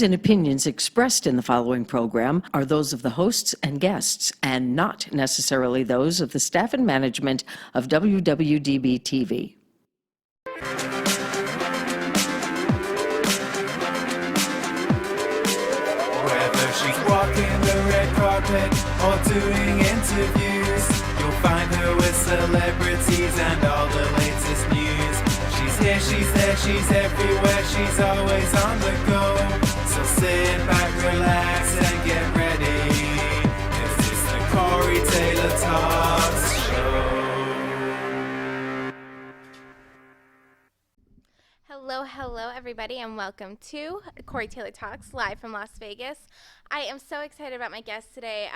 views and opinions expressed in the following program are those of the hosts and guests, and not necessarily those of the staff and management of WWDB-TV. Whether she's walking the red carpet or doing interviews, you'll find her with celebrities and all the latest news. She's here, she's there, she's everywhere, she's always on the go. So sit back, relax, and get ready, 'cause it's the Corey Taylor Talks Show. Hello everybody, and welcome to Corey Taylor Talks, live from Las Vegas. I am so excited about my guest today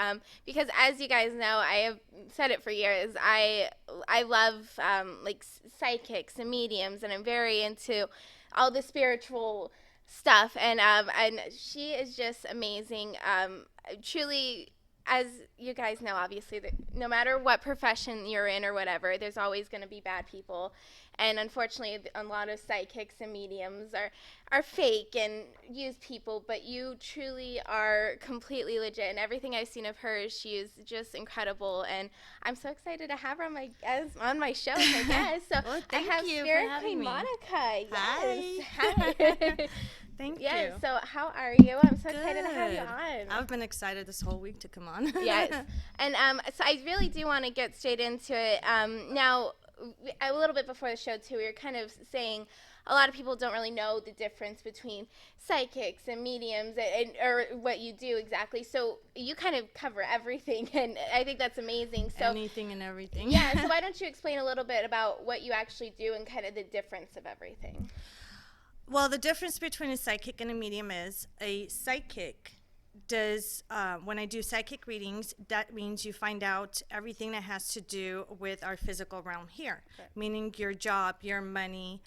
because, as you guys know, I have said it for years, I love like psychics and mediums, and I'm very into all the spiritual stuff, and she is just amazing. Truly, as you guys know, obviously, no matter what profession you're in or whatever, there's always going to be bad people. And unfortunately, a lot of psychics and mediums are fake and use people, but you truly are completely legit. And everything I've seen of her, she is just incredible. And I'm so excited to have her on my show as my guest. So well, I have Spirit Queen Monica. Yes. Hi. Thank you. you. So how are you? I'm so excited to have you on. I've been excited this whole week to come on. Yes. And so I really do want to get straight into it. Now, a little bit before the show, too, we were kind of saying a lot of people don't really know the difference between psychics and mediums or what you do exactly. So you kind of cover everything, and I think that's amazing. So anything and everything. Yeah, so why don't you explain a little bit about what you actually do and kind of the difference of everything? Well, the difference between a psychic and a medium is a psychic does, when I do psychic readings, that means you find out everything that has to do with our physical realm here, meaning your job, your money,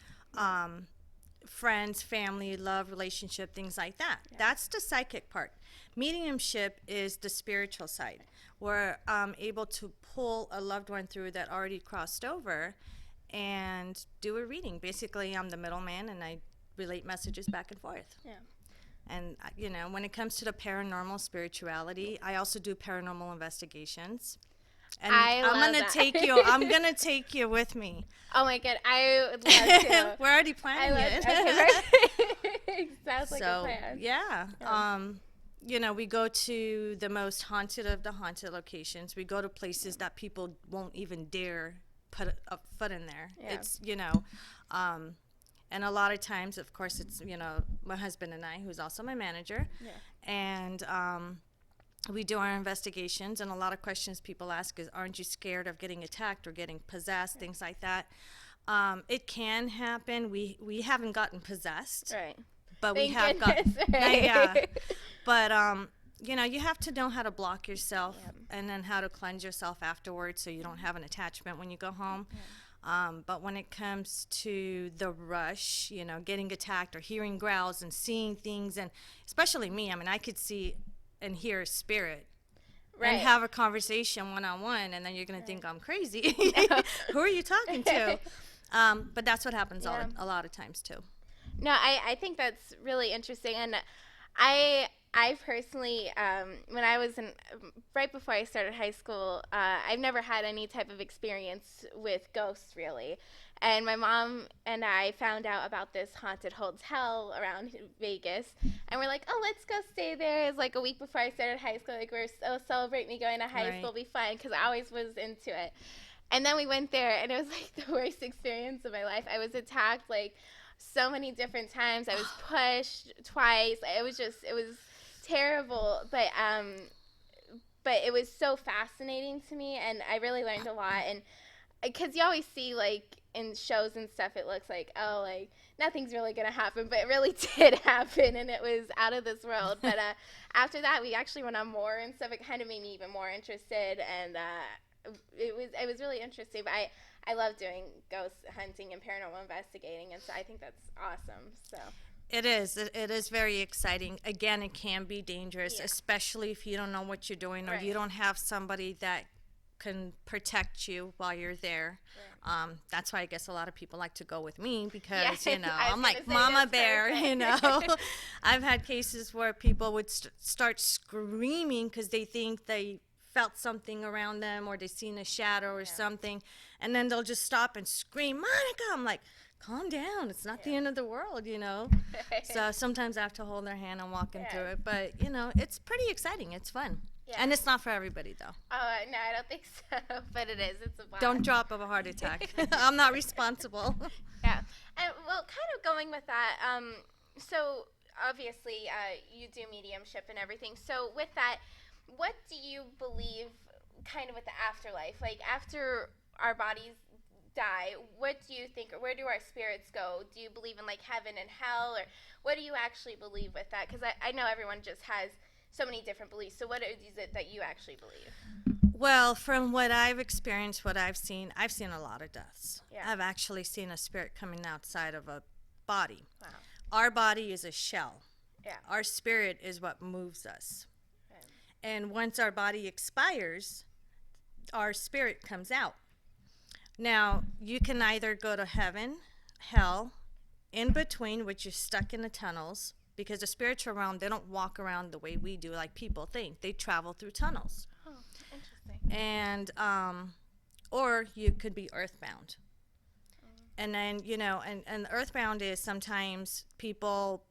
friends, family, love, relationship, things like that. Yeah. That's the psychic part. Mediumship is the spiritual side. We're able to pull a loved one through that already crossed over and do a reading. Basically, I'm the middleman, and I relate messages back and forth. Yeah. And, you know, when it comes to the paranormal spirituality, I also do paranormal investigations. And I'm going to take you with me. Oh my God, I would love to. We're already planning it. Okay, sounds like a plan. Yeah. You know, we go to the most haunted of the haunted locations. We go to places that people won't even dare put a foot in there. Yeah. It's, you know, and a lot of times, of course, it's, you know, my husband and I, who's also my manager, and we do our investigations, and a lot of questions people ask is, aren't you scared of getting attacked or getting possessed, things like that. It can happen. We haven't gotten possessed, right? But we have gotten, yeah. But you know, you have to know how to block yourself and then how to cleanse yourself afterwards so you don't have an attachment when you go home. But when it comes to the rush, you know, getting attacked or hearing growls and seeing things, and especially me, I mean, I could see and hear a spirit and have a conversation one-on-one, and then you're going to think I'm crazy. Who are you talking to? But that's what happens a lot of times, too. No, I think that's really interesting. And I personally, when I was right before I started high school, I've never had any type of experience with ghosts, really. And my mom and I found out about this haunted hotel around Vegas, and we're like, oh, let's go stay there. It was like a week before I started high school. Like, we'll celebrate me going to high school, it'll be fun, because I always was into it. And then we went there, and it was like the worst experience of my life. I was attacked like so many different times. I was pushed twice. It was terrible, but it was so fascinating to me, and I really learned a lot. And because you always see, like, in shows and stuff, it looks like, oh, like, nothing's really gonna happen, but it really did happen, and it was out of this world. But after that, we actually went on more and stuff. It kind of made me even more interested, and it was really interesting. But I love doing ghost hunting and paranormal investigating, and so I think that's awesome. So it is very exciting. Again, it can be dangerous, especially if you don't know what you're doing, or you don't have somebody that can protect you while you're there. That's why I guess a lot of people like to go with me because, Yeah, you know, I was I'm gonna like say mama that's bear, perfect. you know. I've had cases where people would start screaming because they think they felt something around them or they seen a shadow or something, and then they'll just stop and scream, Monica. I'm like, calm down, it's not the end of the world, you know. So sometimes I have to hold their hand and walk them through it, but you know, it's pretty exciting, it's fun. And it's not for everybody though. No, I don't think so, but it is. It's a blast. Don't drop of a heart attack. I'm not responsible. Yeah. And well, kind of going with that, so obviously you do mediumship and everything. So with that, what do you believe kind of with the afterlife? Like after our bodies die, what do you think, or where do our spirits go? Do you believe in like heaven and hell, or what do you actually believe with that? Because I know everyone just has so many different beliefs. So what is it that you actually believe? Well, from what I've experienced, what I've seen a lot of deaths. Yeah. I've actually seen a spirit coming outside of a body. Wow. Our body is a shell. Yeah. Our spirit is what moves us. And once our body expires, our spirit comes out. Now, you can either go to heaven, hell, in between, which is stuck in the tunnels, because the spiritual realm, they don't walk around the way we do, like people think. They travel through tunnels. Oh, interesting. And, or you could be earthbound. And then, you know, and earthbound is sometimes people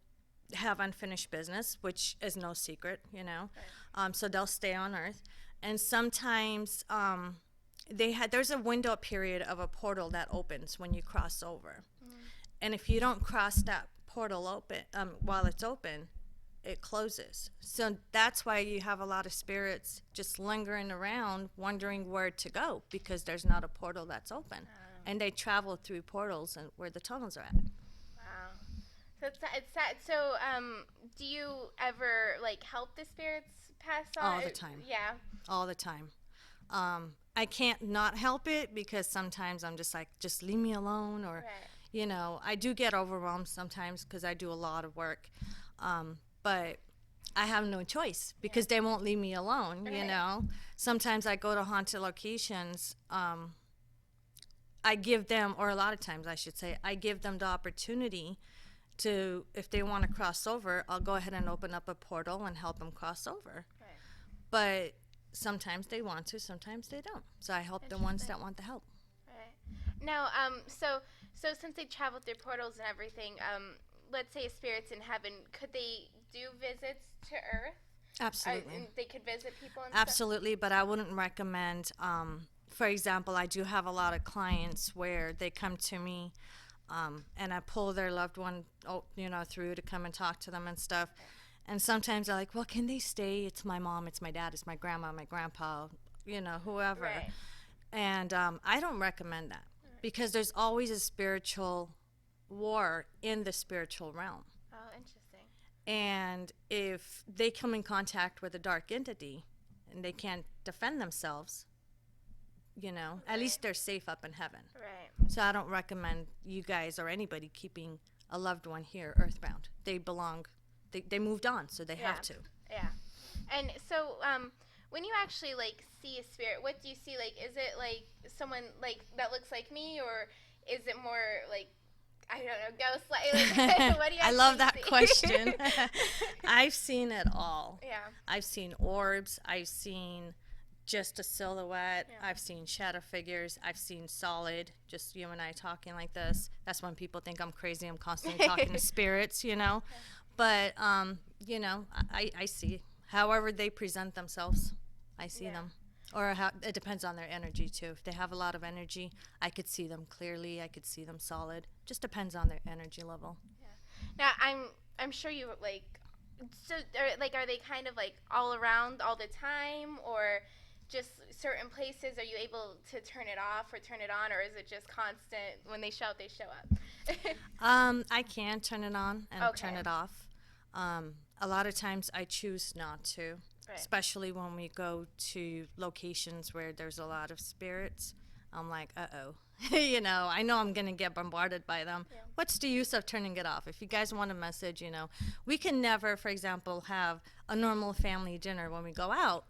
have unfinished business, which is no secret, you know. So they'll stay on Earth. And sometimes there's a window period of a portal that opens when you cross over. And if you don't cross that portal open while it's open, it closes. So that's why you have a lot of spirits just lingering around wondering where to go, because there's not a portal that's open. And they travel through portals and where the tunnels are at. Wow. So it's sad. So do you ever like help the spirits pass on? All the time. Yeah. All the time. I can't not help it because sometimes I'm just like, just leave me alone, or, you know, I do get overwhelmed sometimes because I do a lot of work. But I have no choice because they won't leave me alone, you know. Sometimes I go to haunted locations. I give them, or a lot of times I should say, I give them the opportunity to, if they want to cross over, I'll go ahead and open up a portal and help them cross over. But sometimes they want to, sometimes they don't. So I help the ones that want the help. Now, so since they travel through portals and everything, let's say spirits in heaven, could they do visits to Earth? Absolutely. And they could visit people and Absolutely, but I wouldn't recommend, for example, I do have a lot of clients where they come to me and I pull their loved one, you know, through to come and talk to them and stuff. And sometimes they're like, well, can they stay? It's my mom, it's my dad, it's my grandma, my grandpa, you know, whoever. Right. And I don't recommend that because there's always a spiritual war in the spiritual realm. Oh, interesting. And if they come in contact with a dark entity and they can't defend themselves, you know, at least they're safe up in heaven. Right. So I don't recommend you guys or anybody keeping a loved one here earthbound. They belong, they moved on, so they have to. Yeah. And so when you actually like see a spirit, what do you see? Like, is it like someone like that looks like me, or is it more like, I don't know, ghost like what do you I love that see? question. I've seen it all. Yeah. I've seen orbs. I've seen just a silhouette. Yeah. I've seen shadow figures. I've seen solid, just you and I talking like this. That's when people think I'm crazy. I'm constantly talking to spirits, you know. But, you know, I see. However they present themselves, I see them. Or how, it depends on their energy, too. If they have a lot of energy, I could see them clearly. I could see them solid. Just depends on their energy level. Now, I'm sure you like, so are they kind of like all around all the time, or just certain places? Are you able to turn it off or turn it on, or is it just constant? When they show up, they show up. I can turn it on and turn it off. A lot of times I choose not to, especially when we go to locations where there's a lot of spirits. I'm like, uh-oh. You know, I know I'm going to get bombarded by them. Yeah. What's the use of turning it off? If you guys want a message, you know, we can never, for example, have a normal family dinner when we go out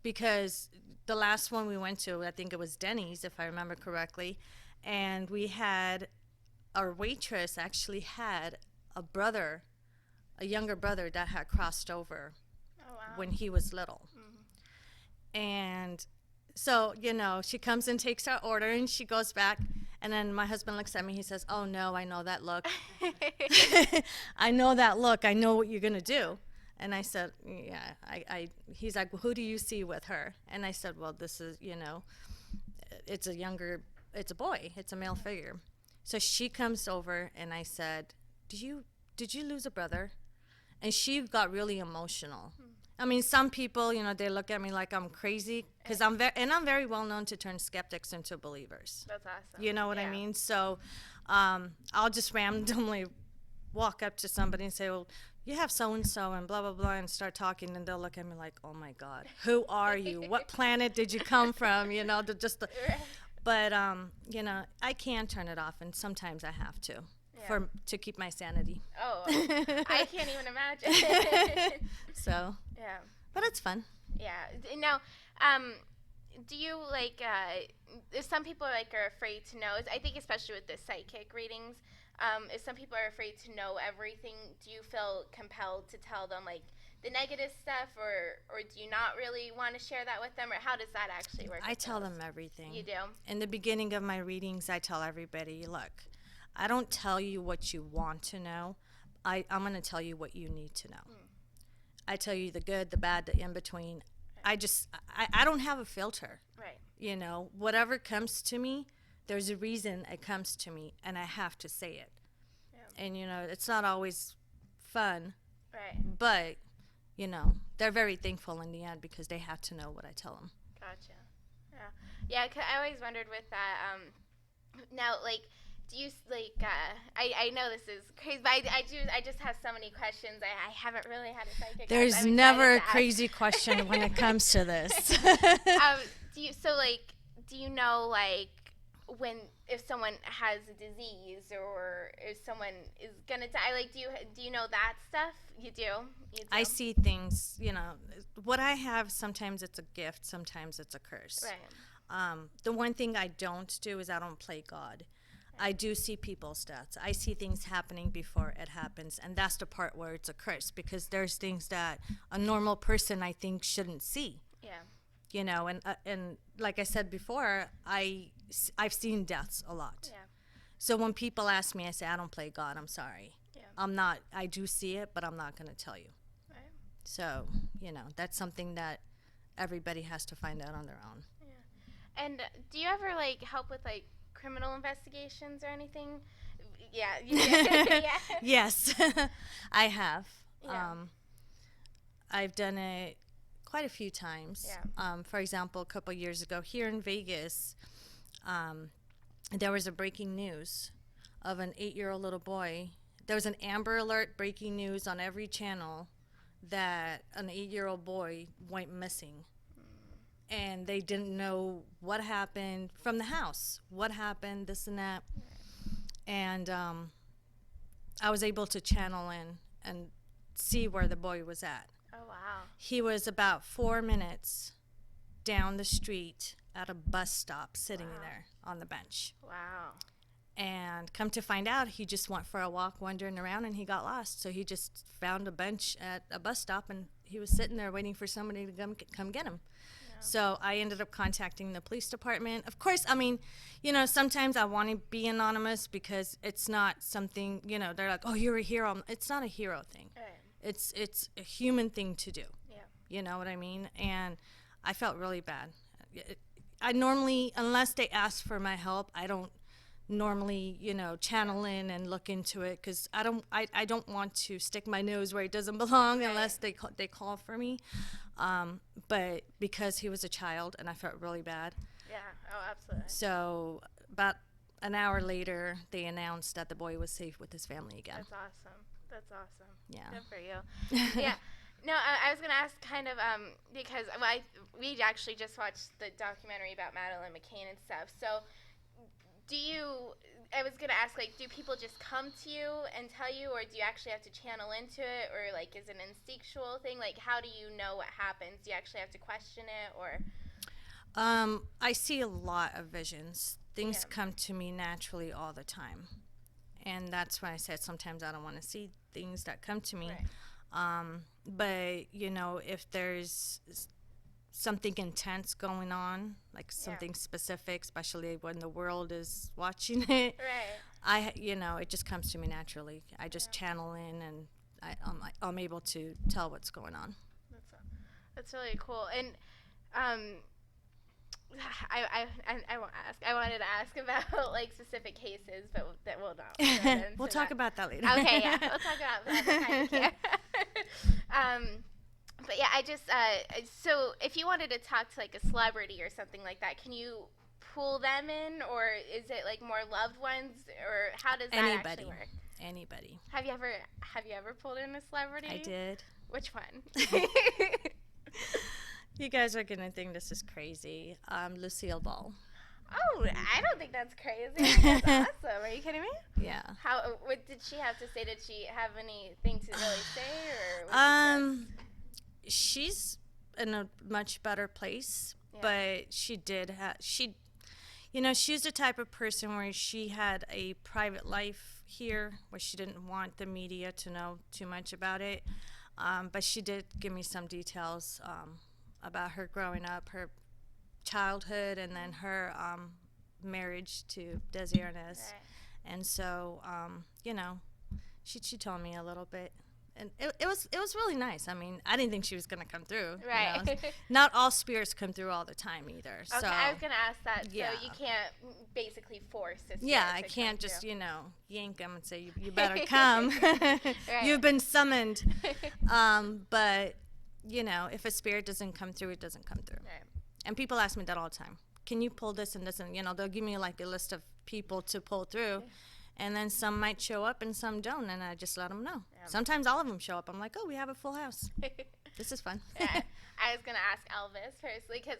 because the last one we went to, I think it was Denny's, if I remember correctly, and we had, our waitress actually had a younger brother that had crossed over when he was little. And so, she comes and takes our order, and she goes back, and then my husband looks at me, he says, "Oh no, I know that look." I know that look, I know what you're gonna do. And I said, yeah, he's like, "Well, who do you see with her?" And I said, "Well, this is, it's a boy, it's a male figure." So she comes over, and I said, did you lose a brother? And she got really emotional. I mean, some people, they look at me like I'm crazy, because I'm very well known to turn skeptics into believers. That's awesome. You know what I mean? So I'll just randomly walk up to somebody and say, "Well, you have so-and-so and blah, blah, blah," and start talking, and they'll look at me like, "Oh my God, who are you? What planet did you come from?" But, I can turn it off, and sometimes I have to. Yeah. To keep my sanity. Oh, I can't even imagine. So, Yeah. but it's fun. Yeah. Now, do you if some people are afraid to know, I think especially with the psychic readings, if some people are afraid to know everything, do you feel compelled to tell them the negative stuff, or do you not really want to share that with them, or how does that actually work? I tell them everything. You do? In the beginning of my readings, I tell everybody, look, I don't tell you what you want to know. I'm going to tell you what you need to know. I tell you the good, the bad, the in between. I don't have a filter. Right. Whatever comes to me, there's a reason it comes to me, and I have to say it. Yeah. And, it's not always fun. Right. But, they're very thankful in the end because they have to know what I tell them. Gotcha. Yeah. Yeah, 'cause I always wondered with that, now, do you, I know this is crazy, but I just have so many questions. I haven't really had a psychic. There's never a crazy question when it comes to this. Do you know, if someone has a disease, or if someone is gonna die, do you know that stuff? You do? I see things, what I have, sometimes it's a gift, sometimes it's a curse. Right. The one thing I don't do is I don't play God. I do see people's deaths. I see things happening before it happens, and that's the part where it's a curse, because there's things that a normal person, I think, shouldn't see. Yeah. And like I said before, I've seen deaths a lot. Yeah. So when people ask me, I say, I don't play God, I'm sorry. Yeah. I'm not, I do see it, but I'm not going to tell you. Right. So, that's something that everybody has to find out on their own. Yeah. And do you ever help with criminal investigations or anything? Yeah. Yeah. Yes, I have. Yeah. I've done it quite a few times. Yeah. For example, a couple years ago here in Vegas, there was a breaking news of an 8-year-old little boy. There was an Amber Alert breaking news on every channel that an 8-year-old boy went missing. And they didn't know what happened from the house. What happened, this and that. And I was able to channel in and see where the boy was at. Oh, wow. He was about 4 minutes down the street at a bus stop, sitting there on the bench. Wow. And come to find out, he just went for a walk, wandering around, and he got lost. So he just found a bench at a bus stop, and he was sitting there waiting for somebody to come get him. So I ended up contacting the police department. Of course, I mean, sometimes I want to be anonymous because it's not something, they're like, "Oh, you're a hero." It's not a hero thing. Right. It's a human thing to do. Yeah. You know what I mean? And I felt really bad. I normally, unless they ask for my help, I don't normally, channel in and look into it, because I don't want to stick my nose where it doesn't belong unless they call for me. But because he was a child, and I felt really bad. Yeah. Oh, absolutely. So about an hour later, they announced that the boy was safe with his family again. That's awesome. Yeah. Good for you. Yeah. No, I was going to ask kind of, because we actually just watched the documentary about Madeleine McCann and stuff. So I was going to ask, do people just come to you and tell you, or do you actually have to channel into it, or is it an instinctual thing? How do you know what happens? Do you actually have to question it, or? I see a lot of visions. Things come to me naturally all the time. And that's why I said sometimes I don't want to see things that come to me. Right. But, if there's something intense going on, like something specific, especially when the world is watching it, Right. it just comes to me naturally. I just channel in, and I'm able to tell what's going on. That's really cool. And I won't ask. I wanted to ask about like specific cases, but that will not. We'll talk about that later. Okay, yeah, we'll talk about that. But yeah, I just so if you wanted to talk to like a celebrity or something like that, can you pull them in, or is it like more loved ones, or how does that actually work? Anybody. Have you ever pulled in a celebrity? I did. Which one? You guys are gonna think this is crazy. Lucille Ball. Oh, I don't think that's crazy. That's awesome. Are you kidding me? Yeah. What did she have to say? Did she have anything to really say, or was she's in a much better place, Yeah. but she did have she's the type of person where she had a private life here where she didn't want the media to know too much about it. But she did give me some details about her growing up, her childhood, and then her marriage to Desi Arnaz. Right. And so, she told me a little bit. And it was really nice. I mean, I didn't think she was going to come through. Right. Not all spirits come through all the time either. Okay, So, I was gonna ask that. Yeah. So you can't basically force a yeah, spirit I to can't come just, through. yank them and say, you better come. Right. You've been summoned. But, if a spirit doesn't come through, it doesn't come through. Right. And people ask me that all the time. Can you pull this and this? And, they'll give me like a list of people to pull through. And then some might show up and some don't. And I just let them know. Yeah. Sometimes all of them show up. I'm like, oh, we have a full house. This is fun. Yeah, I was gonna ask Elvis personally because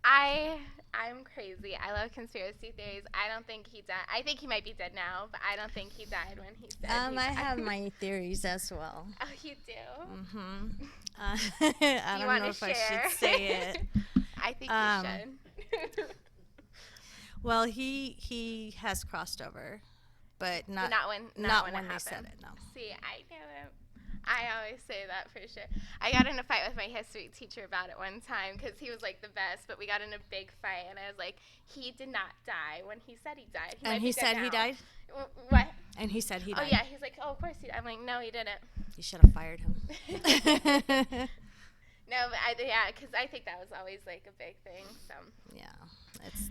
I'm crazy. I love conspiracy theories. I don't think he died. I think he might be dead now, but I don't think he died when he said he I died. have my theories as well. Oh, you do? Mm-hmm. I don't know if I should say it. I think you should. Well, he has crossed over, but not not when when it they said happened. it. No. See, I knew it. I always say that for sure. I got in a fight with my history teacher about it one time because he was like the best, but we got in a big fight, and I was like, he did not die when he said he died. And he said he died? What? And he said he Oh died. yeah, he's like, oh, of course he died. I'm like, no, he didn't. You should have fired him. No, but because I think that was always like a big thing. So. Yeah, it's.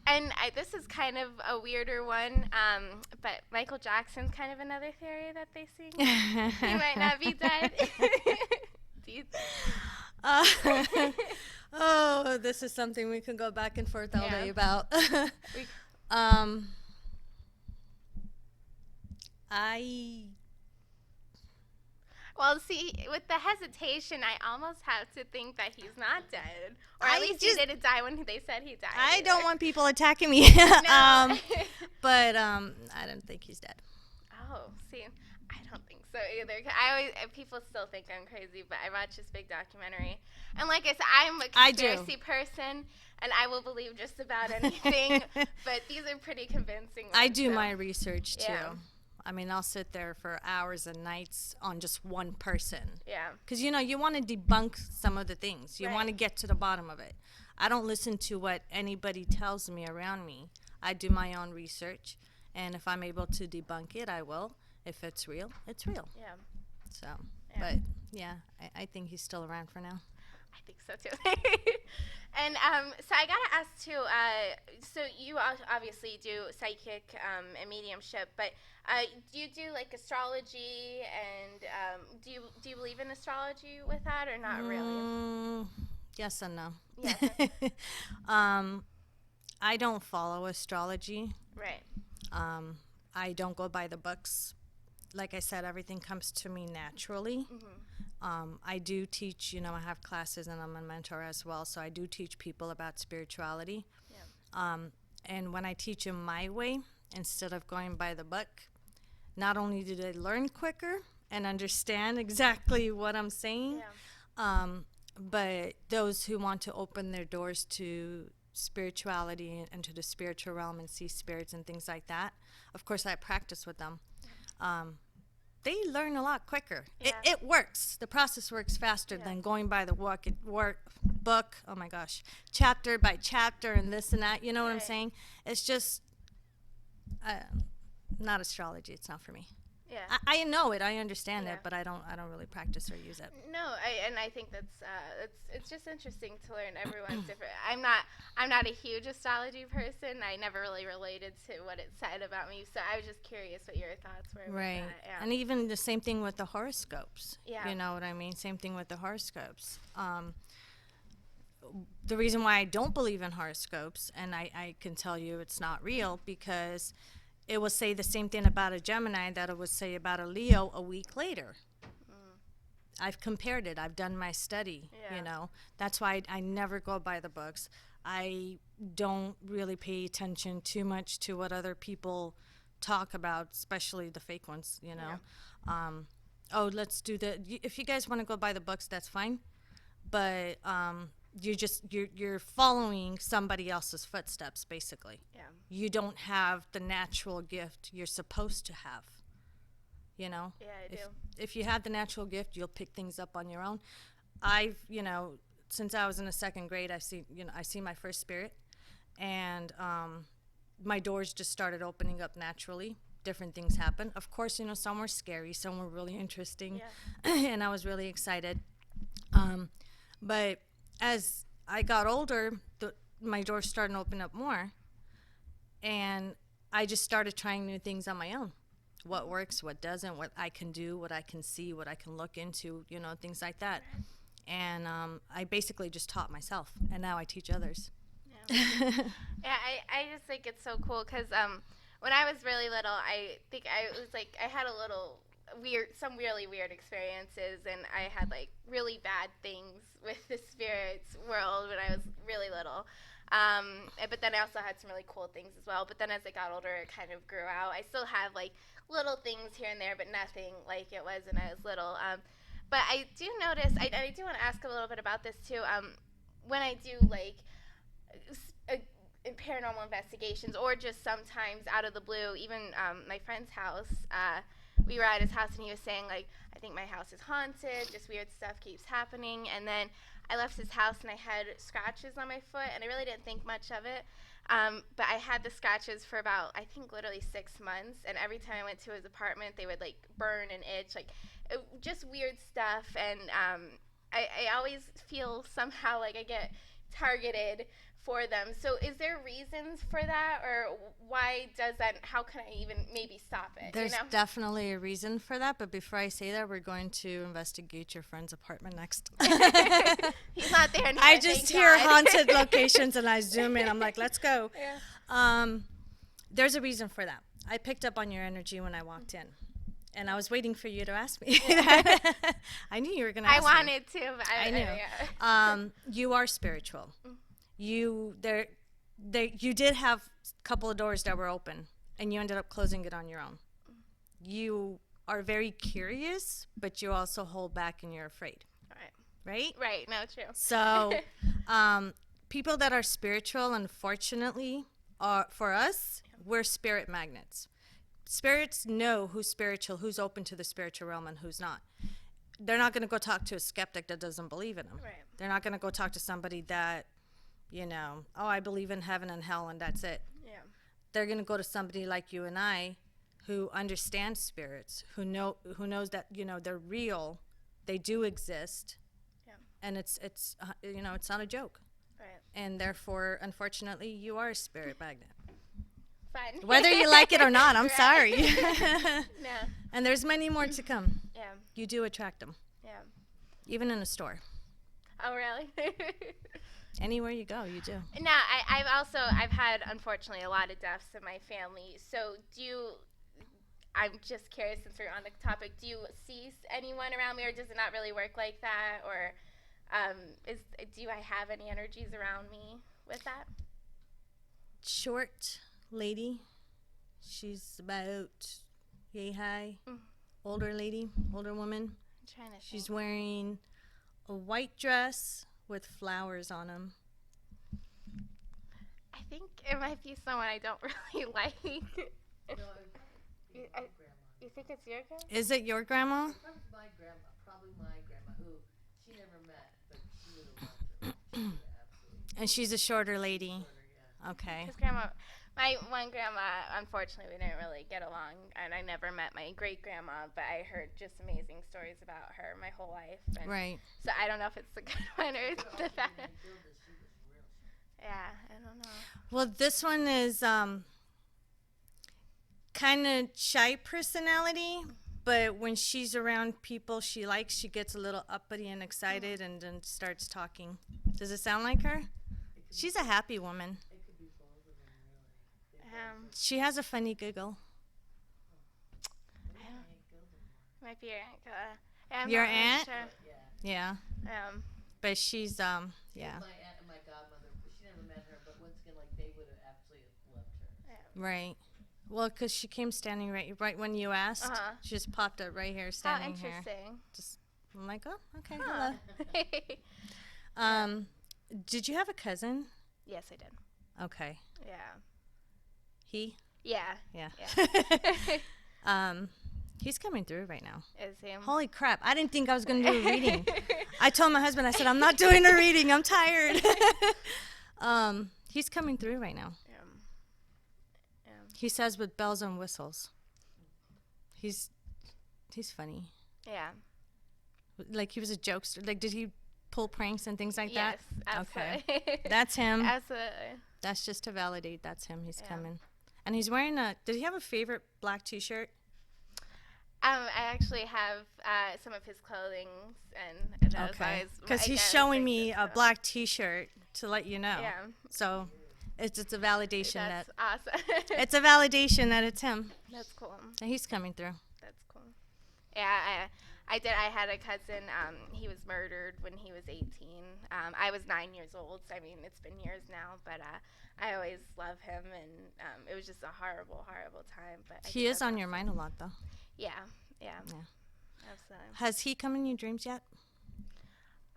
And this is kind of a weirder one, but Michael Jackson's kind of another theory that they see. He might not be dead. Do you Oh, this is something we can go back and forth all day about. Well, see, with the hesitation, I almost have to think that he's not dead. Or at least he didn't die when they said he died. I either. don't want people attacking me. No. But I don't think he's dead. Oh, see, I don't think so either. People still think I'm crazy, but I watched this big documentary. And like I said, I'm a conspiracy person, and I will believe just about anything. But these are pretty convincing ones, I do so. my research, too. Yeah. I mean, I'll sit there for hours and nights on just one person. Yeah. Because, you want to debunk some of the things. You Right. want to get to the bottom of it. I don't listen to what anybody tells me around me. I do my own research. And if I'm able to debunk it, I will. If it's real, it's real. Yeah. So, Yeah. but, yeah, I think he's still around for now. I think so too. And so I gotta ask too. So you obviously do psychic and mediumship, but do you do like astrology? And do you believe in astrology with that, or not really? Yes and no. Yes. I don't follow astrology. Right. I don't go by the books. Like I said, everything comes to me naturally. I do teach, I have classes and I'm a mentor as well, so I do teach people about spirituality. Yeah. And when I teach them my way, instead of going by the book, not only do they learn quicker and understand exactly what I'm saying, Yeah. But those who want to open their doors to spirituality and to the spiritual realm and see spirits and things like that, of course, I practice with them. They learn a lot quicker. Yeah. It works. The process works faster than going by the book. Oh my gosh, chapter by chapter and this and that. You know what I'm saying? It's just not astrology. It's not for me. Yeah. I know it. I understand it, but I don't really practice or use it. No, I think that's it's just interesting to learn. Everyone's different. I'm not a huge astrology person. I never really related to what it said about me, so I was just curious what your thoughts were. Right. With that. Yeah. And even the same thing with the horoscopes. Yeah. You know what I mean? Same thing with the horoscopes. The reason why I don't believe in horoscopes, and I can tell you it's not real, because it will say the same thing about a Gemini that it would say about a Leo a week later. I've compared it. I've done my study, you know. That's why I never go by the books. I don't really pay attention too much to what other people talk about, especially the fake ones, you know. Oh, let's do if you guys want to go by the books, that's fine. But you're following somebody else's footsteps, basically. Yeah. You don't have the natural gift you're supposed to have. You know? Yeah, I do. If you have the natural gift, you'll pick things up on your own. I've, since I was in the second grade, I see my first spirit, and my doors just started opening up naturally. Different things happen. Of course, some were scary, some were really interesting, and I was really excited. But as I got older, my doors started to open up more, and I just started trying new things on my own. What works, what doesn't, what I can do, what I can see, what I can look into, things like that. And I basically just taught myself, and now I teach others. I just think it's so cool because when I was really little, I think I had a little some really weird experiences, and I had like really bad things with the spirits world when I was really little. But then I also had some really cool things as well. But then as I got older, it kind of grew out. I still have like little things here and there, but nothing like it was when I was little. But I do notice, I do want to ask a little bit about this too. When I do like paranormal investigations, or just sometimes out of the blue, even my friend's house, we were at his house and he was saying like, I think my house is haunted, just weird stuff keeps happening. And then I left his house and I had scratches on my foot, and I really didn't think much of it. But I had the scratches for about, I think, literally 6 months. And every time I went to his apartment, they would like burn and itch, like just weird stuff. And I always feel somehow like I get targeted for them. So is there reasons for that, or why does that? How can I even maybe stop it? There's definitely a reason for that, but before I say that, we're going to investigate your friend's apartment next. He's not there anymore. I just hear haunted locations and I zoom in. I'm like, let's go. Yeah. There's a reason for that. I picked up on your energy when I walked in, and I was waiting for you to ask me. I knew you were going to ask me. I wanted to, but I knew. Yeah. You are spiritual. You did have a couple of doors that were open, and you ended up closing it on your own. You are very curious, but you also hold back and you're afraid. Right? Right. No, true. So, people that are spiritual, unfortunately, for us, we're spirit magnets. Spirits know who's spiritual, who's open to the spiritual realm, and who's not. They're not going to go talk to a skeptic that doesn't believe in them. Right. They're not going to go talk to somebody that, I believe in heaven and hell and that's it. Yeah. They're going to go to somebody like you and I who understands spirits, who knows that, they're real, they do exist. Yeah. And it's not a joke. Right. And therefore, unfortunately, you are a spirit magnet. Fine. Whether you like it or not, I'm Right. sorry. No. And there's many more to come. Yeah. You do attract them, Yeah. even in a store. Oh, really? Anywhere you go, you do. No, I've had, unfortunately, a lot of deaths in my family. So I'm just curious, since we're on the topic, do you see anyone around me, or does it not really work like that? Or do I have any energies around me with that? Short lady. She's about yay high. Older lady, older woman. I'm trying to She's think. wearing a white dress with flowers on them. I think it might be someone I don't really like. You think it's your grandma? Is it your grandma? Probably my grandma, who she never met, but she would have loved her. She would have absolutely. And she's a shorter lady. Okay. His grandma, my one grandma, unfortunately, we didn't really get along, and I never met my great grandma, but I heard just amazing stories about her my whole life. And Right. So I don't know if it's the good one or the bad one. Yeah, I don't know. Well, this one is kind of shy personality, but when she's around people she likes, she gets a little uppity and excited and then starts talking. Does it sound like her? She's a happy woman. She has a funny giggle. Might be your aunt. Yeah, I'm Your not really aunt? Sure. Yeah. But she's, yeah. My aunt and my godmother, she never met her, but once again, like, they would have absolutely loved her. Right. Well, because she came standing right when you asked. Uh-huh. She just popped up right here, Oh, standing here. interesting. Just, I'm like, oh, okay, Huh. hello. Did you have a cousin? Yes, I did. Okay. Yeah. He? Yeah. Yeah. Yeah. He's coming through right now. Is him? Holy crap. I didn't think I was going to do a reading. I told my husband, I said, I'm not doing a reading. I'm tired. He's coming through right now. He says with bells and whistles. He's funny. Yeah. Like he was a jokester. Like, did he pull pranks and things like Yes, that? absolutely. Okay. That's him. Absolutely. That's just to validate that's him. He's Yeah. coming. And he's wearing did he have a favorite black t-shirt? I actually have some of his clothing, and that was Okay. always Because I he's guess showing like me this, a so- black t-shirt to let you know. Yeah. So it's a validation That's that awesome. it's a validation that it's him. That's cool. And he's coming through. That's cool. Yeah, I did. I had a cousin. He was murdered when he was 18. I was 9 years old. So I mean, it's been years now, but I always love him, and it was just a horrible, horrible time. But I He think is that's on your awesome. mind a lot, though. Yeah, yeah, Yeah. absolutely. Has he come in your dreams yet?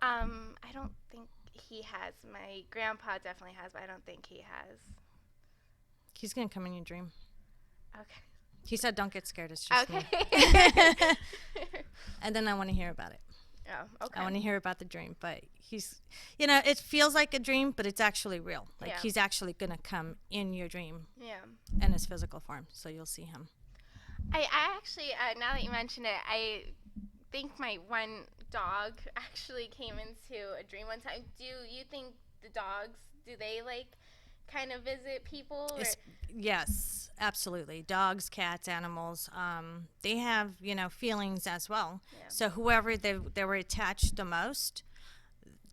I don't think he has. My grandpa definitely has, but I don't think he has. He's gonna come in your dream. Okay. He said, "Don't get scared. It's just me." Okay. And then I want to hear about it. Oh, okay. I want to hear about the dream. But he's, it feels like a dream, but it's actually real. Like Yeah. he's actually gonna come in your dream Yeah. in his physical form, so you'll see him. I actually, now that you mention it, I think my one dog actually came into a dream one time. Do you think the dogs, do they kind of visit people? Or? Yes, absolutely. Dogs, cats, animals, they have, feelings as well. Yeah. So whoever they were attached the most,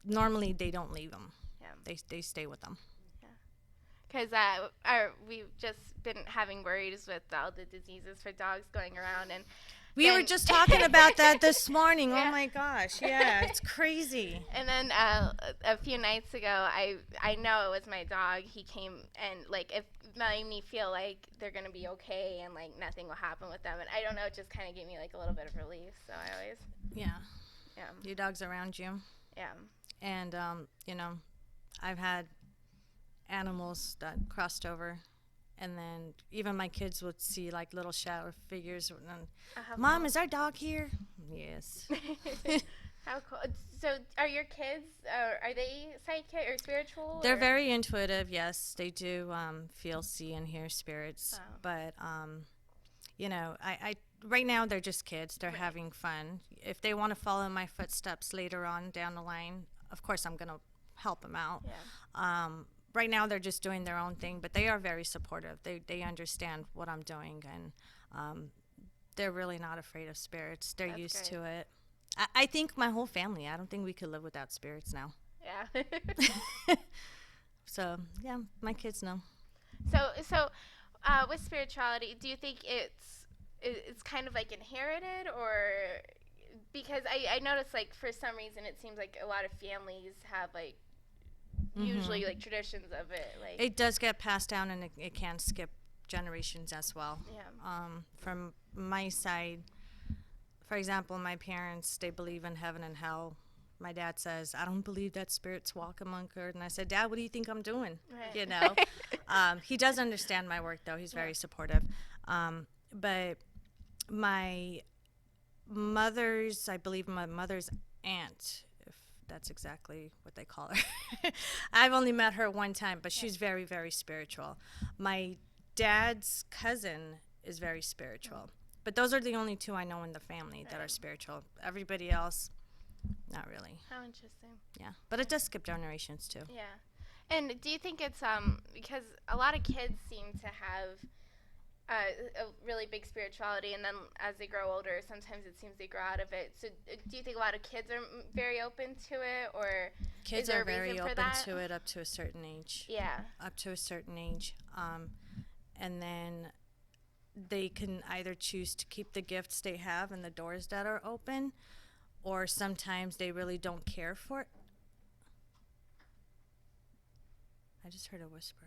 normally they don't leave them. Yeah. They stay with them. Because we've just been having worries with all the diseases for dogs going around, and We were then- just talking about that this morning. Yeah. Oh my gosh, yeah, it's crazy. And then a few nights ago, I know it was my dog. He came and it made me feel like they're gonna be okay and nothing will happen with them. And I don't know, it just kind of gave me a little bit of relief. So I always, Yeah, yeah, your dog's around you, yeah, and I've had animals that crossed over, and then even my kids would see little shadow figures. And Mom, is our dog here? Yes. How cool. So are your kids? Are they psychic or spiritual? They're or? very intuitive. Yes, they do feel, see, and hear spirits. Wow. But I right now they're just kids. They're having fun. If they want to follow my footsteps later on down the line, of course I'm gonna help them out. Yeah. Right now they're just doing their own thing, but they are very supportive. They understand what I'm doing, and they're really not afraid of spirits. They're That's used great. to it. I think my whole family. I don't think we could live without spirits now. Yeah. So yeah, my kids know. So, with spirituality, do you think it's kind of inherited, or because I noticed for some reason it seems like a lot of families have usually traditions of it It does get passed down, and it can skip generations as well. Yeah. From my side, for example, my parents, they believe in heaven and hell. my dad says, I don't believe that spirits walk among her. And I said, Dad, what do you think I'm doing? Right. You know, he does understand my work, though. He's very supportive. But my mother's, I believe my mother's aunt, if that's exactly what they call her. I've only met her one time, but she's very, very spiritual. My dad's cousin is very spiritual. But those are the only two I know in the family that are spiritual. Everybody else, not really. How interesting. Yeah, but it does skip generations too. Yeah. And do you think it's because a lot of kids seem to have a really big spirituality, and then as they grow older, sometimes it seems they grow out of it. So do you think a lot of kids are very open to it, or Kids is there are a reason very for open that? to it up to a certain age. Yeah. Up to a certain age. And then they can either choose to keep the gifts they have and the doors that are open, or sometimes they really don't care for it. I just heard a whisper.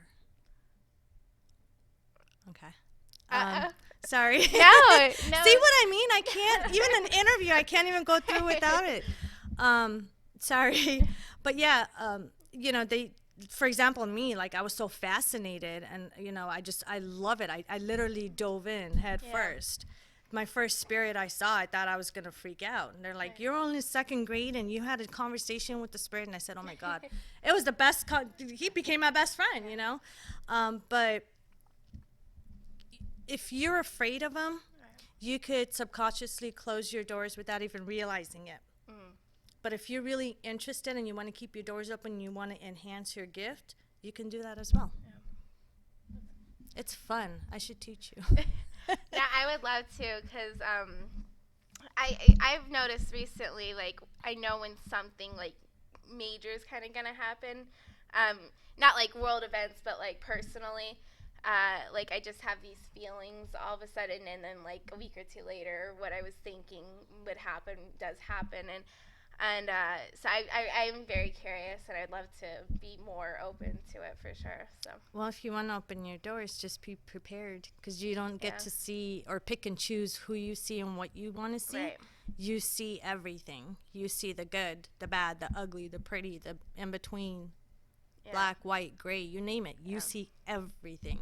Okay. Sorry. No. See what I mean? I can't, even an interview, I can't even go through without it. Sorry. But yeah, you know, for example, me, like, I was so fascinated, and, you know, I love it. I literally dove in head first. My first spirit I saw, I thought I was going to freak out. And they're like, you're only second grade and you had a conversation with the spirit. And I said, oh my God, it was the best. He became my best friend, you know? But if you're afraid of him, you could subconsciously close your doors without even realizing it. But if you're really interested and you want to keep your doors open and you want to enhance your gift, you can do that as well. It's fun. I should teach you. Yeah, I would love to, because I've noticed recently, like, I know when something, like, major is kind of going to happen. Not, like, world events, but, like, personally. Like, I just have these feelings all of a sudden, and then, like, a week or two later, what I was thinking would happen does happen. And so I'm very curious, and I'd love to be more open to it for sure. So. Well, if you want to open your doors, just be prepared, because you don't get to see or pick and choose who you see and what you want to see. Right. You see everything. You see the good, the bad, the ugly, the pretty, the in between, black, white, gray, you name it. You see everything,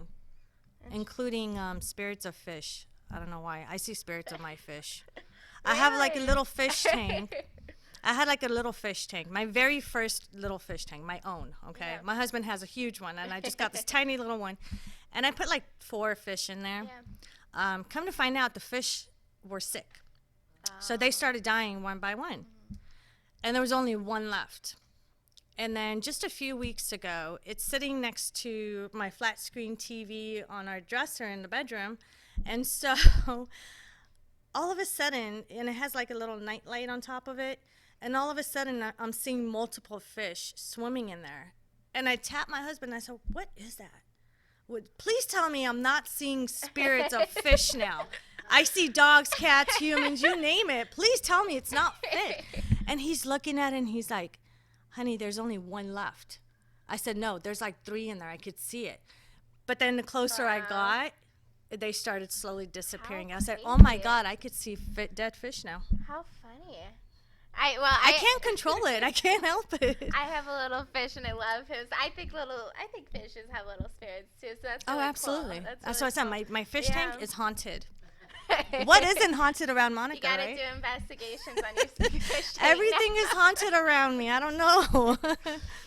including spirits of fish. I don't know why. I see spirits of my fish. I have like a little fish tank. I had like a little fish tank, my very first little fish tank, my own, okay? Yeah. My husband has a huge one, and I just got this tiny little one. And I put like 4 fish in there. Yeah. Come to find out, the fish were sick. So they started dying one by one. And there was only one left. And then just a few weeks ago, it's sitting next to my flat screen TV on our dresser in the bedroom. And so all of a sudden, and it has like a little night light on top of it, and all of a sudden I'm seeing multiple fish swimming in there. And I tapped my husband and I said, what is that? Please tell me I'm not seeing spirits of fish now. I see dogs, cats, humans, you name it. Please tell me it's not fish. And he's looking at it and he's like, honey, there's only one left. I said, no, there's like 3 in there. I could see it. But then the closer I got, they started slowly disappearing. I said, oh my God, I could see dead fish now. How funny. I can't control it. I can't help it. I have a little fish, and I love his. I think fishes have little spirits too. So that's really absolutely. Cool. That's really what I said. My fish tank is haunted. What What isn't haunted around Monica, You gotta right? do investigations on your fish tank. Everything is haunted around me. I don't know.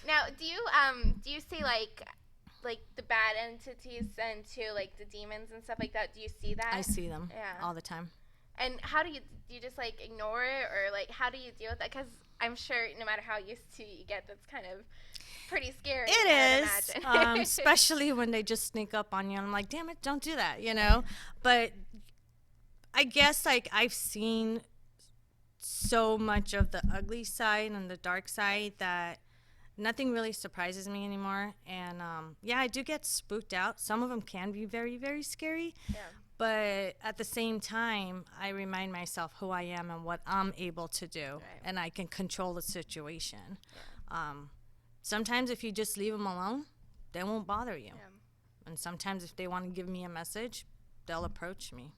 Now, do you see like the bad entities and too, like the demons and stuff like that? Do you see that? I see them all the time. And how do you just like ignore it, or like how do you deal with that? Because I'm sure no matter how used to you get, that's kind of pretty scary. It is, especially when they just sneak up on you. I'm like, damn it, don't do that, you know. But I guess like I've seen so much of the ugly side and the dark side that nothing really surprises me anymore. And yeah, I do get spooked out. Some of them can be very, very scary. Yeah. But at the same time, I remind myself who I am and what I'm able to do, and I can control the situation. Yeah. Sometimes if you just leave them alone, they won't bother you. Yeah. And sometimes if they want to give me a message, they'll approach me.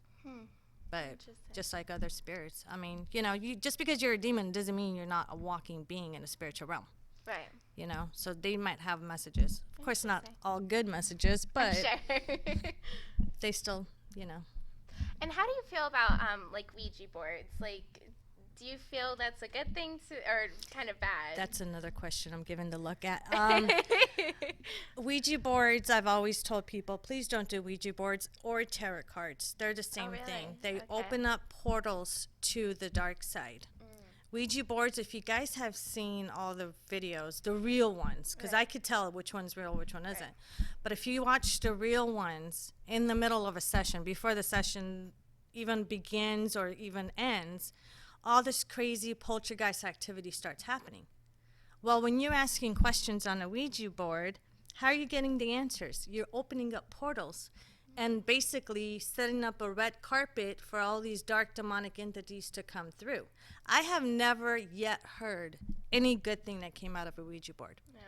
but Interesting. just like other spirits. I mean, you know, you just because you're a demon doesn't mean you're not a walking being in a spiritual realm. Right. You know, so they might have messages. Of course, not Interesting. all good messages, but Sure. they still, you know. And how do you feel about like Ouija boards? Like, do you feel that's a good thing to, or kind of bad? That's another question I'm giving to look at. Ouija boards, I've always told people, please don't do Ouija boards or tarot cards. They're the same really? thing. They Okay. open up portals to the dark side. Ouija boards, if you guys have seen all the videos, the real ones, because Right. I could tell which one's real, which one isn't. But if you watch the real ones in the middle of a session, before the session even begins or even ends, all this crazy poltergeist activity starts happening. Well, when you're asking questions on a Ouija board, how are you getting the answers? You're opening up portals and basically setting up a red carpet for all these dark demonic entities to come through. I have never yet heard any good thing that came out of a Ouija board. Yeah.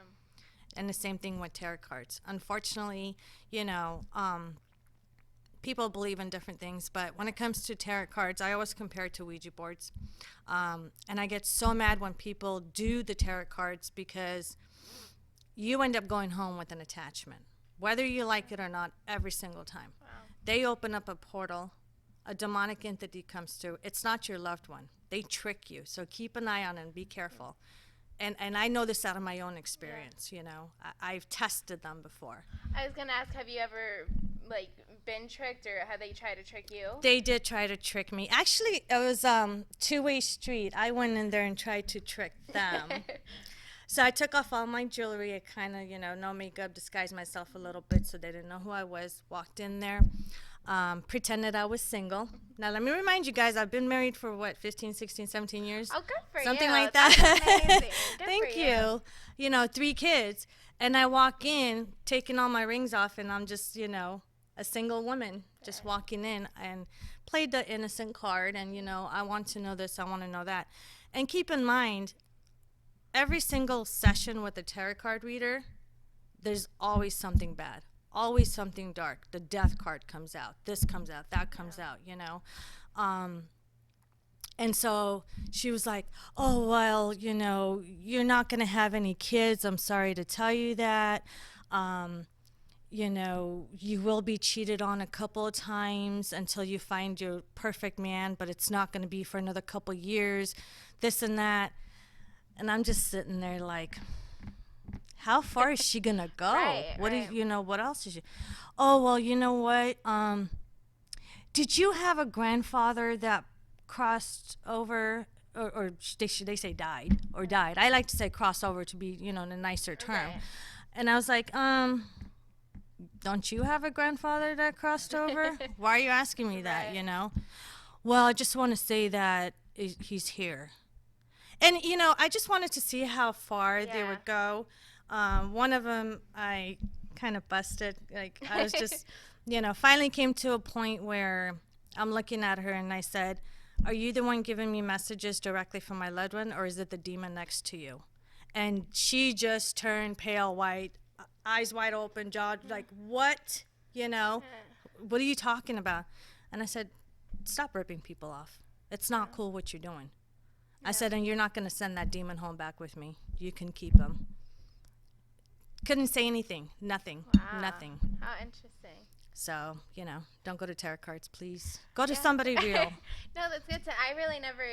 And the same thing with tarot cards. Unfortunately, you know, people believe in different things, but when it comes to tarot cards, I always compare it to Ouija boards. And I get so mad when people do the tarot cards because you end up going home with an attachment, whether you like it or not, every single time. Wow. They open up a portal, a demonic entity comes through. It's not your loved one. They trick you. So keep an eye on it and be careful. And I know this out of my own experience, you know. I've tested them before. I was gonna ask, have you ever like been tricked, or have they tried to trick you? They did try to trick me. Actually, it was two-way street. I went in there and tried to trick them. So I took off all my jewelry. I kind of, you know, no makeup, disguised myself a little bit so they didn't know who I was. Walked in there, pretended I was single. Now, let me remind you guys, I've been married for, 15, 16, 17 years? Oh, good for you. Something like That's that. amazing. Good Thank for you. You know, 3 kids. And I walk in, taking all my rings off, and I'm just, you know, a single woman just walking in and played the innocent card. And, you know, I want to know this, I want to know that. And keep in mind, every single session with a tarot card reader, there's always something bad, always something dark. The death card comes out, this comes out, that comes out, you know. And so she was like, oh, well, you know, you're not going to have any kids. I'm sorry to tell you that. You know, you will be cheated on a couple of times until you find your perfect man, but it's not going to be for another couple years, this and that. And I'm just sitting there like, how far is she gonna go? Right, What right. is, you know, what else is she? Oh, well, you know what? Did you have a grandfather that crossed over, or they say died, or died? I like to say cross over to be, you know, a nicer term. Right. And I was like, don't you have a grandfather that crossed over? Why are you asking me that, Right. you know? Well, I just want to say that he's here. And, you know, I just wanted to see how far they Yeah. would go. One of them, I kind of busted. Like, I was just, you know, finally came to a point where I'm looking at her and I said, are you the one giving me messages directly from my loved one, or is it the demon next to you? And she just turned pale white, eyes wide open, jaw like, what? You know, what are you talking about? And I said, stop ripping people off. It's not cool what you're doing. I said, and you're not going to send that demon home back with me. You can keep him. Couldn't say anything. Nothing. Wow. Nothing. How interesting. So, you know, don't go to tarot cards, please. Go to somebody real. No, that's good to. I really never.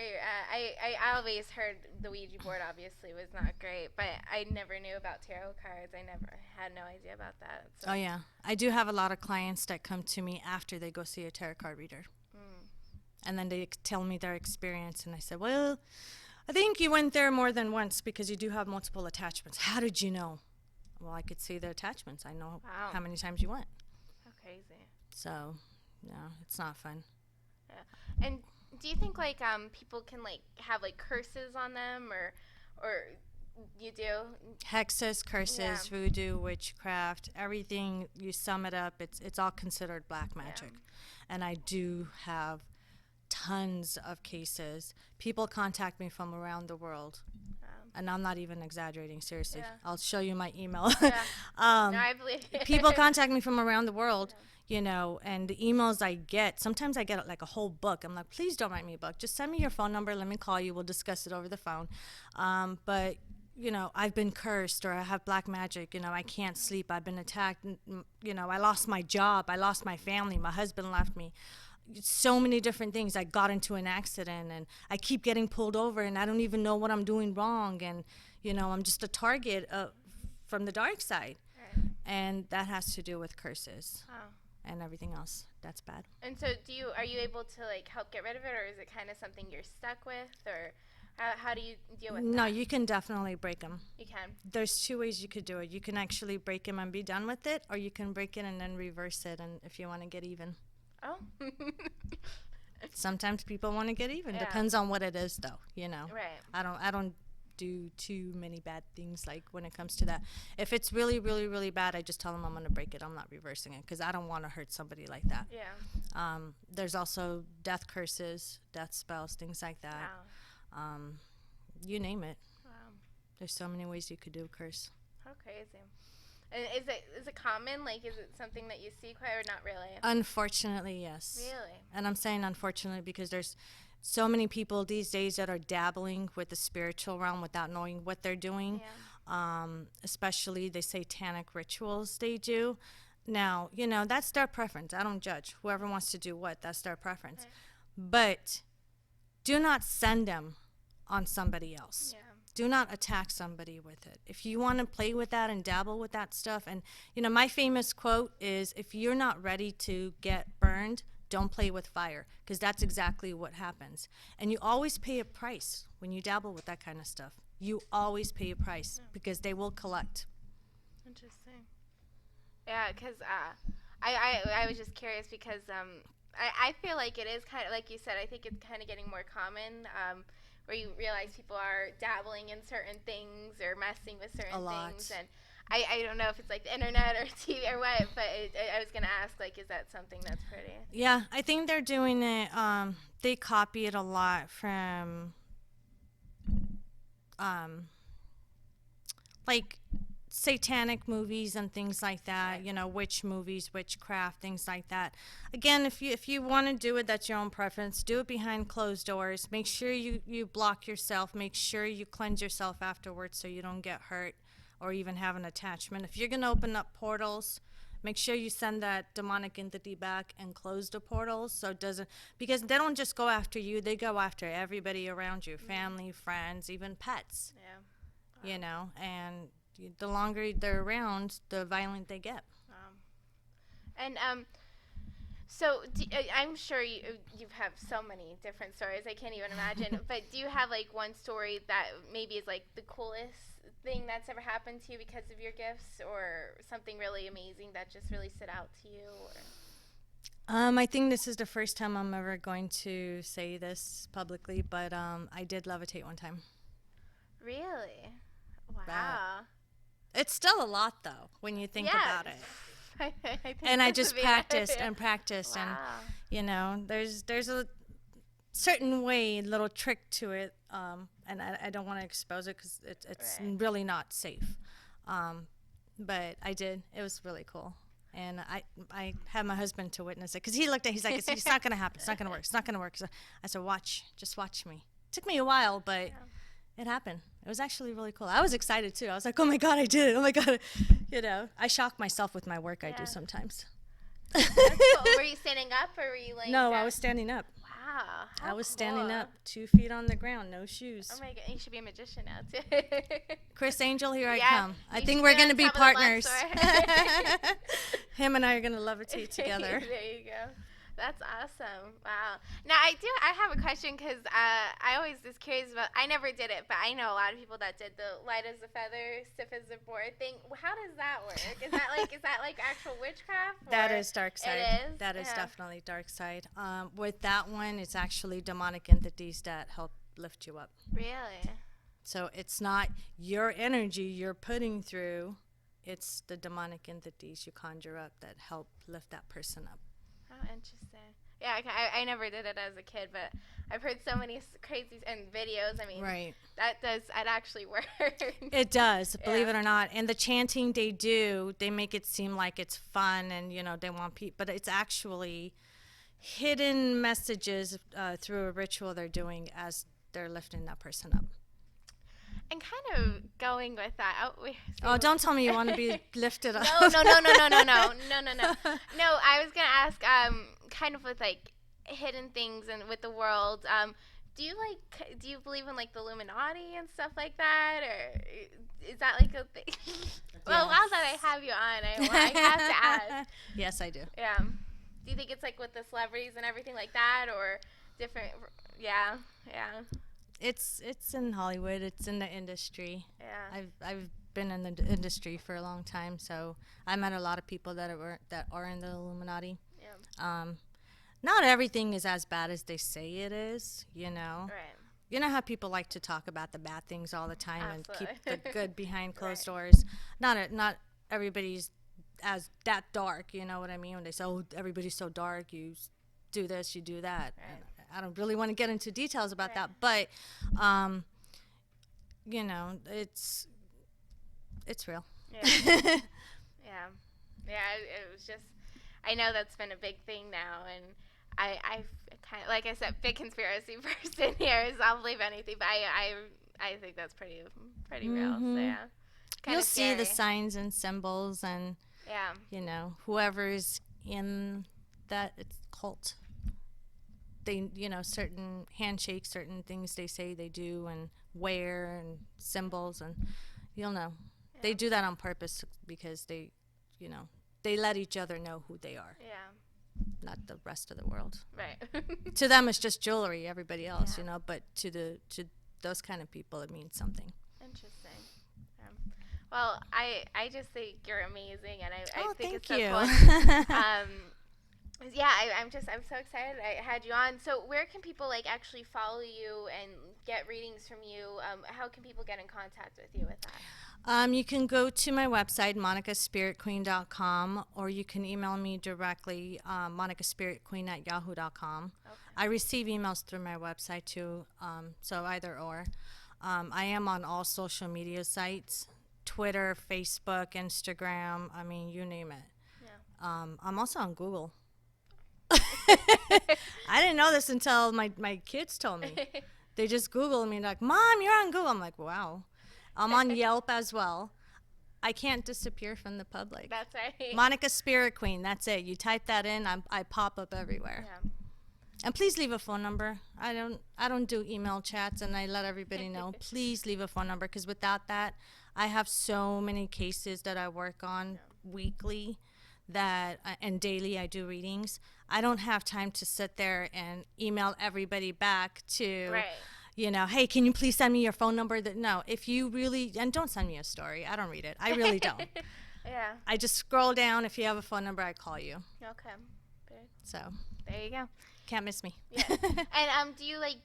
I always heard the Ouija board obviously was not great, but I never knew about tarot cards. I never had no idea about that. So. Oh, yeah. I do have a lot of clients that come to me after they go see a tarot card reader. And then they tell me their experience, and I said, well, I think you went there more than once because you do have multiple attachments. How did you know? Well, I could see the attachments. I know Wow. how many times you went. How crazy. So, no, it's not fun. Yeah. And do you think like people can like have like curses on them, or you do? Hexes, curses, Yeah. voodoo, witchcraft, everything, you sum it up, it's all considered black magic. And I do have tons of cases. People contact me from around the world And I'm not even exaggerating, seriously. Yeah. I'll show you my email. Yeah. No, I believe it. People contact me from around the world, you know, and the emails I get, sometimes I get like a whole book. I'm like, please don't write me a book. Just send me your phone number. Let me call you. We'll discuss it over the phone. But, you know, I've been cursed, or I have black magic. You know, I can't sleep. I've been attacked. You know, I lost my job. I lost my family. My husband left me. So many different things. I got into an accident, and I keep getting pulled over, and I don't even know what I'm doing wrong. And, you know, I'm just a target from the dark side. Right. And that has to do with curses. Oh. And everything else that's bad. And so are you able to like help get rid of it, or is it kind of something you're stuck with, or how do you deal with that? No, you can definitely break them. You can. There's two ways you could do it. You can actually break them and be done with it, or you can break it and then reverse it, and if you want to get even. Oh. Sometimes people want to get even. Yeah. Depends on what it is, though, you know. Right. I don't do too many bad things like when it comes to that. If it's really, really, really bad, I just tell them I'm going to break it. I'm not reversing it, because I don't want to hurt somebody like that. Yeah. There's also death curses, death spells, things like that. Wow. You name it. Wow. There's so many ways you could do a curse. How crazy. And is it common? Like, is it something that you see quite, or not really? Unfortunately, yes. Really? And I'm saying unfortunately because there's so many people these days that are dabbling with the spiritual realm without knowing what they're doing. Yeah. Especially the satanic rituals they do. Now, you know, that's their preference. I don't judge. Whoever wants to do what, that's their preference. Right. But do not send them on somebody else. Yeah. Do not attack somebody with it. If you want to play with that and dabble with that stuff, and, you know, my famous quote is, if you're not ready to get burned, don't play with fire, because that's exactly what happens. And you always pay a price when you dabble with that kind of stuff. You always pay a price, because they will collect. Interesting. Yeah, because I was just curious because I feel like it is kind of, like you said, I think it's kind of getting more common where you realize people are dabbling in certain things or messing with certain things. And I don't know if it's like the internet or TV or what, but I was going to ask, like, is that something that's pretty? Yeah, I think they're doing it. They copy it a lot from like satanic movies and things like that, you know, witch movies, witchcraft, things like that. Again, if you want to do it, that's your own preference. Do it behind closed doors. Make sure you block yourself. Make sure you cleanse yourself afterwards so you don't get hurt or even have an attachment. If you're going to open up portals, make sure you send that demonic entity back and close the portals so it doesn't, because they don't just go after you, they go after everybody around you, family, friends, even pets. Yeah. You know, and the longer they're around, the violent they get. And so I'm sure you have so many different stories. I can't even imagine. But do you have like one story that maybe is like the coolest thing that's ever happened to you because of your gifts, or something really amazing that just really stood out to you? Or? I think this is the first time I'm ever going to say this publicly, but I did levitate one time. Really? Wow. It's still a lot, though, when you think about it. I think And I this just would be practiced and practiced, Wow. and you know, there's a certain little trick to it, and I don't want to expose it because it's Right. really not safe. But I did. It was really cool. And I had my husband to witness it, because he looked at it, he's like, it's not going to happen. It's not going to work. It's not going to work. So I said, just watch me. It took me a while, but it happened. It was actually really cool. I was excited too. I was like, oh my God, I did it. Oh my God. You know, I shock myself with my work I do sometimes. That's cool. Were you standing up or were you laying No, down? I was standing up. Wow. I how was standing cool. up, 2 feet on the ground, no shoes. Oh my God, you should be a magician now too. Chris Angel, here I Yeah, come. I you think should we're be going to on be top of the partners. Luxor. Him and I are going to levitate together. There you go. That's awesome. Wow. Now I have a question, because I always was curious about. I never did it, but I know a lot of people that did the light as a feather, stiff as a board thing. How does that work? Is that like actual witchcraft? That or- is dark side. It is. That is Yeah. definitely dark side. With that one, it's actually demonic entities that help lift you up. Really? So it's not your energy you're putting through. It's the demonic entities you conjure up that help lift that person up. How Interesting. Yeah, I never did it as a kid, but I've heard so many crazy and videos. I mean, Right. it actually work. It does, believe Yeah. it or not. And the chanting they do, they make it seem like it's fun and, they want people, but it's actually hidden messages through a ritual they're doing as they're lifting that person up. And kind of going with that. Oh, don't tell me you want to be lifted up. No. No, I was gonna ask, kind of with like hidden things and with the world. Do you believe in like the Illuminati and stuff like that, or is that like a thing? Well, now that I have you on, I have to ask. Yes, I do. Yeah. Do you think it's like with the celebrities and everything like that, or different? Yeah. It's in Hollywood. It's in the industry. Yeah. I've been in the industry for a long time, so I met a lot of people that are in the Illuminati. Yeah. Not everything is as bad as they say it is, Right. You know how people like to talk about the bad things all the time Absolutely. and keep the good behind closed Right. doors. Not everybody's as that dark, you know what I mean? When they say, "Oh, everybody's so dark, you do this, you do that." Right. And I don't really want to get into details about Right. that, but it's real. Yeah. Yeah. It was just, I know that's been a big thing now, and I've kind of, like I said, big conspiracy person here, so I'll believe anything, but I think that's pretty real. So yeah. Kinda You'll see the scary. signs and symbols and, Yeah. whoever's in that cult. They, certain handshakes, certain things they say they do and wear and symbols, and you'll know. Yeah. They do that on purpose because they let each other know who they are, Yeah. not the rest of the world. Right. To them, it's just jewelry, everybody else, Yeah. but to those kind of people, it means something. Interesting. Well, I just think you're amazing, and I think it's so thank cool. you. Yeah, I'm so excited I had you on. So where can people like actually follow you and get readings from you? How can people get in contact with you with that? You can go to my website, monicaspiritqueen.com, or you can email me directly, monicaspiritqueen@yahoo.com. Okay. I receive emails through my website too, so either or. I am on all social media sites, Twitter, Facebook, Instagram, I mean, you name it. Yeah. I'm also on Google. I didn't know this until my kids told me. They just Googled me like, "Mom, you're on Google." I'm like, wow. I'm on Yelp as well. I can't disappear from the public. That's right. Monica Spirit Queen, that's it. You type that in, I pop up everywhere. Yeah. And please leave a phone number. I don't do email chats, and I let everybody know. Please leave a phone number, because without that, I have so many cases that I work on weekly and daily I do readings. I don't have time to sit there and email everybody back to, Right. Hey, can you please send me your phone number? No, if you really, and don't send me a story. I don't read it. I really don't. Yeah. I just scroll down. If you have a phone number, I call you. Okay. Good. So There you go. can't miss me. Yeah. And do you like,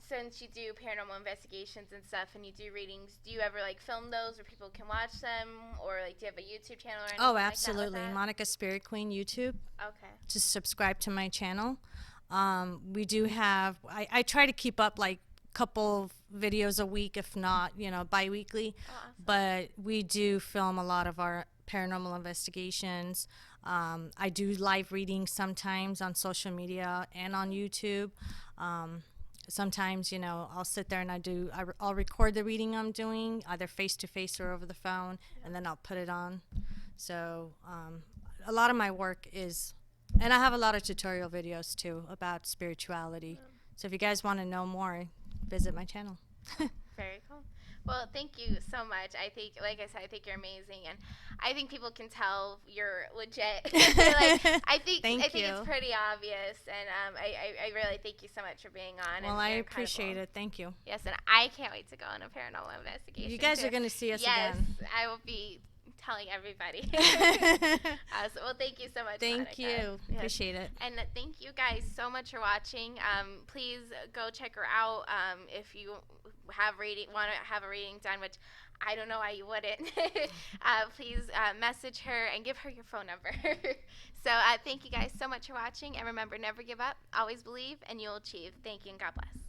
since you do paranormal investigations and stuff, and you do readings, do you ever like film those where people can watch them, or like do you have a YouTube channel or anything Oh, like absolutely. that with that? Monica Spirit Queen YouTube. Okay. Just subscribe to my channel. We do have, I try to keep up like couple videos a week, if not, bi-weekly. Oh, awesome. But we do film a lot of our paranormal investigations. I do live readings sometimes on social media and on YouTube. Sometimes, I'll sit there and I'll record the reading I'm doing, either face-to-face or over the phone, and then I'll put it on. So a lot of my work is, and I have a lot of tutorial videos too about spirituality. So if you guys want to know more, visit my channel. Very cool. Well, thank you so much. I think, like I said, I think you're amazing, and I think people can tell you're legit. I think Thank it's you. pretty obvious, and I really thank you so much for being on. Well, and I you're incredible. incredible. it. Thank you. Yes, and I can't wait to go on a paranormal investigation. You guys too. are going to see us yes, again. I will be telling everybody. Well, thank you so much. Thank Monica. you. Yes. Appreciate it. And thank you guys so much for watching. Please go check her out if you want to have a reading done, which I don't know why you wouldn't. Please message her and give her your phone number. So thank you guys so much for watching. And remember, never give up, always believe, and you'll achieve. Thank you, and God bless.